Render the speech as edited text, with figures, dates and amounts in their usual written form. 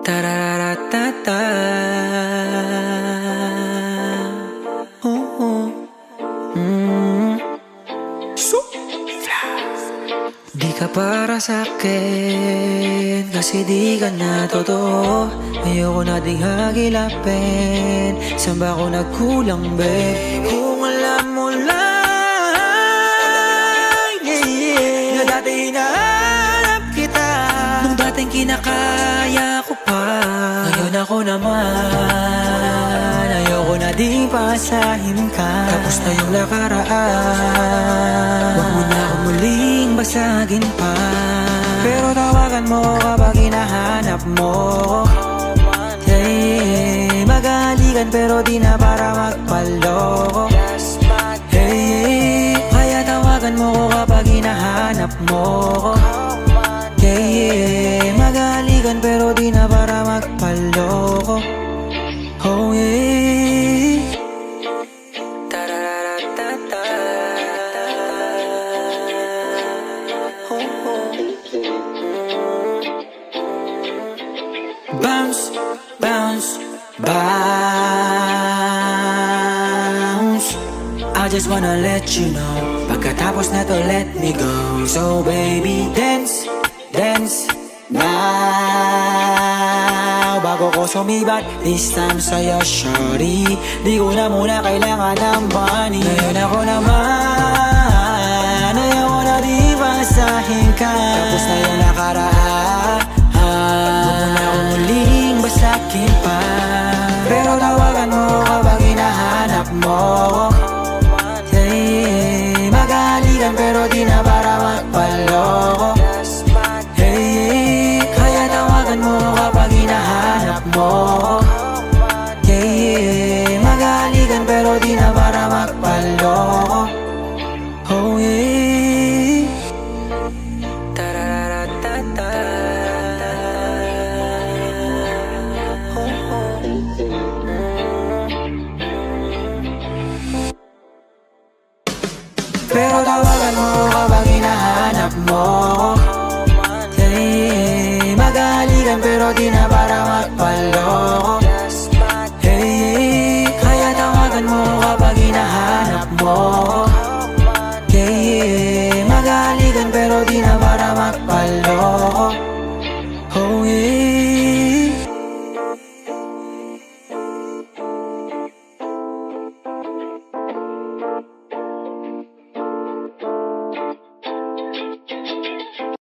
Tararatata. Di ka para sa'kin, kasi di ka na totoo. Ayoko na ding hagilapin, saan ba ako nagkulang, babe? Kung alam mo lang, na dati hinahanap kita, nung dating kinakaya ko pa. Ngayon ako naman, ayoko na ding pasahin ka. Tapos na yung nakaraan, wag mo na ako muling basagin pa. Pero tawagan mo kapag hinahanap mo. Hey, maghahalikan pero di na para magpaloko. Hey, kaya tawagan mo ko kapag hinahanap mo. Hey, maghahalikan pero di na para magpaloko. Oh yeah. Tararatata. Bounce, bounce, bounce. I just wanna let you know, pagkatapos na to let me go. So baby, dance, dance now. Bago ko sumibat, this time sa'yo, shorty. Di ko na muna kailangan ng money. Ngayon ako naman, ayoko na di basahin ka. Tapos na yung nakaraan, huwag mo na akong muling basakin pa. Pero tawagan mo kapag hinahanap mo. Hey, maghahalikan pero di na para magpaloko. Hey, kaya tawagan mo kapag hinahanap mo. Hey, maghahalikan pero di na para magpaloko. Oh yeah. Tararatata. Pero tawagan mo kapag hinahanap mo. Hey, maghahalikan pero di na